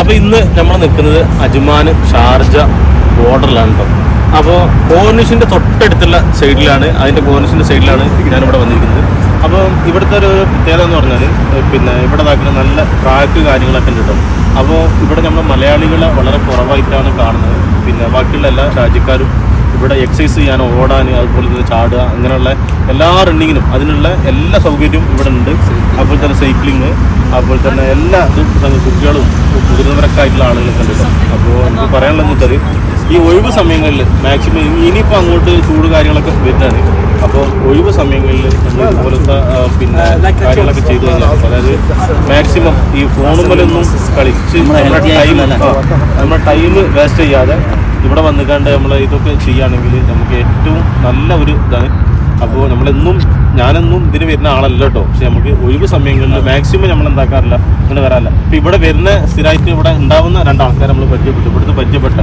അപ്പോൾ ഇന്ന് നമ്മൾ നിൽക്കുന്നത് അജ്മാൻ ഷാർജ ബോർഡറിലാണ് കേട്ടോ. അപ്പോൾ കോർണിഷിൻ്റെ തൊട്ടടുത്തുള്ള സൈഡിലാണ്, അതിൻ്റെ കോർണിഷിൻ്റെ സൈഡിലാണ് ഞാനിവിടെ വന്നിരിക്കുന്നത്. അപ്പോൾ ഇവിടുത്തെ ഒരു പ്രത്യേകത എന്ന് പറഞ്ഞാൽ പിന്നെ ഇവിടെ ഇതാക്കുന്ന നല്ല ട്രാക്ക് കാര്യങ്ങളൊക്കെ ഉണ്ട് കേട്ടോ. അപ്പോൾ ഇവിടെ നമ്മൾ മലയാളികളെ വളരെ കുറവായിട്ടാണ് കാണുന്നത്. പിന്നെ ബാക്കിയുള്ള എല്ലാ രാജ്യക്കാരും ഇവിടെ എക്സസൈസ് ചെയ്യാൻ, ഓടാൻ, അതുപോലെ തന്നെ ചാടുക, അങ്ങനെയുള്ള എല്ലാ റണ്ണിങ്ങിനും അതിനുള്ള എല്ലാ സൗകര്യവും ഇവിടെ ഉണ്ട്. അതുപോലെ തന്നെ സൈക്ലിങ്, അതുപോലെ തന്നെ എല്ലാ കുട്ടികളും മുതിർന്നവരൊക്കെ ആയിട്ടുള്ള ആളുകളൊക്കെ ഉണ്ട്. അപ്പോൾ എനിക്ക് പറയാനുള്ളതെന്ന് വെച്ചാൽ ഈ ഒഴിവ് സമയങ്ങളിൽ മാക്സിമം ഇനിയിപ്പോൾ അങ്ങോട്ട് ചൂട് കാര്യങ്ങളൊക്കെ വരുന്നതാണ്. അപ്പോൾ ഒഴിവ് സമയങ്ങളിൽ നമ്മൾ ഇതുപോലത്തെ പിന്നെ കാര്യങ്ങളൊക്കെ ചെയ്തു കഴിഞ്ഞാൽ, അതായത് മാക്സിമം ഈ ഫോണുമ്മലൊന്നും കളിച്ച് നമ്മുടെ ടൈം വേസ്റ്റ് ചെയ്യാതെ ഇവിടെ വന്നിക്കാണ്ട് നമ്മൾ ഇതൊക്കെ ചെയ്യുകയാണെങ്കിൽ നമുക്ക് ഏറ്റവും നല്ല ഒരു ഇതാണ്. അപ്പോൾ ഞാനെന്നും ഇതിന് വരുന്ന ആളല്ല കേട്ടോ. പക്ഷെ നമുക്ക് ഒഴിവ് സമയങ്ങളിൽ മാക്സിമം നമ്മൾ എന്താക്കാറില്ല, ഇങ്ങനെ വരാറില്ല. അപ്പോൾ ഇവിടെ വരുന്ന സ്ഥിരമായിട്ട് ഇവിടെ ഉണ്ടാവുന്ന രണ്ടാൾക്കാർ നമ്മൾ ഇവിടുത്തെ പരിചയപ്പെട്ട.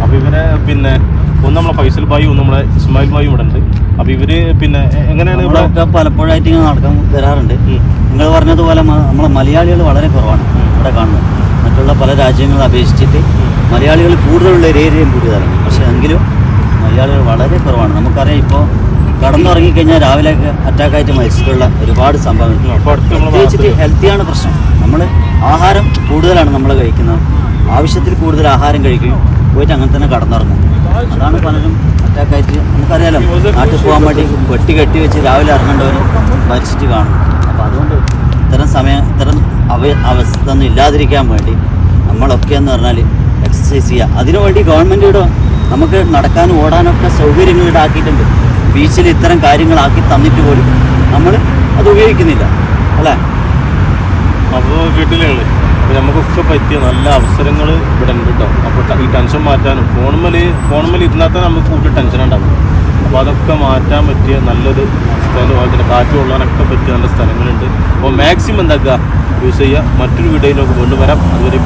അപ്പോൾ ഇവരെ പിന്നെ ഒന്ന് നമ്മളെ ഫൈസൽ ഭായി, ഒന്ന് നമ്മളെ ഇസ്മായിൽ ഭായി ഇവിടെ ഉണ്ട്. അപ്പോൾ ഇവര് പിന്നെ എങ്ങനെയാണ് ഇവിടെ പലപ്പോഴായിട്ട് ഇങ്ങനെ നടക്കാൻ വരാറുണ്ട്. നിങ്ങൾ പറഞ്ഞതുപോലെ നമ്മളെ മലയാളികൾ വളരെ കുറവാണ് ഇവിടെ കാണുന്നത്. മറ്റുള്ള പല രാജ്യങ്ങളെ അപേക്ഷിച്ചിട്ട് മലയാളികൾ കൂടുതലുള്ള ഒരു ഏരിയയും കൂടുതലാണ്. പക്ഷേ എങ്കിലും മലയാളികൾ വളരെ കുറവാണ്. നമുക്കറിയാം, ഇപ്പോൾ കടന്നുറങ്ങിക്കഴിഞ്ഞാൽ രാവിലെ അറ്റാക്കായിട്ട് മരിച്ചിട്ടുള്ള ഒരുപാട് സംഭവങ്ങൾ. പ്രത്യേകിച്ചിട്ട് ഹെൽത്തിയാണ് പ്രശ്നം. നമ്മൾ ആഹാരം കൂടുതലാണ് നമ്മൾ കഴിക്കുന്നത്. ആവശ്യത്തിൽ കൂടുതൽ ആഹാരം കഴിക്കുകയും പോയിട്ട് അങ്ങനെ തന്നെ കടന്നുറങ്ങും. അതാണ് പലരും അറ്റാക്കായിട്ട് നമുക്കറിയാലോ, നാട്ടിൽ പോകാൻ വേണ്ടി കെട്ടി വെച്ച് രാവിലെ ഇറങ്ങേണ്ടവർ മരിച്ചിട്ട് കാണും. അപ്പോൾ അതുകൊണ്ട് ഇത്തരം അവസ്ഥ ഒന്നും ഇല്ലാതിരിക്കാൻ വേണ്ടി നമ്മളൊക്കെ എന്ന് പറഞ്ഞാൽ എക്സസൈസ് ചെയ്യുക. അതിനുവേണ്ടി ഗവൺമെൻറ് ഇവിടെ നമുക്ക് നടക്കാനും ഓടാനൊക്കെ സൗകര്യങ്ങൾ ഇവിടെ ആക്കിയിട്ടുണ്ട്. ബീച്ചിൽ ഇത്തരം കാര്യങ്ങളാക്കി തന്നിട്ട് പോലും നമ്മൾ അത് ഉപയോഗിക്കുന്നില്ല അല്ലേ? അപ്പോൾ വീട്ടിലേ അപ്പോൾ നമുക്കൊക്കെ പറ്റിയ നല്ല അവസരങ്ങൾ ഇവിടെ ഉണ്ട് കേട്ടോ. അപ്പോൾ ഈ ടെൻഷൻ മാറ്റാനും ഫോണുമ്മൽ ഇരുന്നാൽ തന്നെ നമുക്ക് കൂടുതൽ ടെൻഷൻ ഉണ്ടാകും. അപ്പോൾ അതൊക്കെ മാറ്റാൻ പറ്റിയ നല്ലൊരു സ്ഥലം, അതിന് കാറ്റ് കൊള്ളാനൊക്കെ പറ്റിയ നല്ല സ്ഥലങ്ങളുണ്ട്. അപ്പോൾ മാക്സിമം എന്താക്കുക, യൂസ് ചെയ്യുക. മറ്റൊരു വീഡിയോയിലൊക്കെ കൊണ്ടുവരാം. അതുവരെ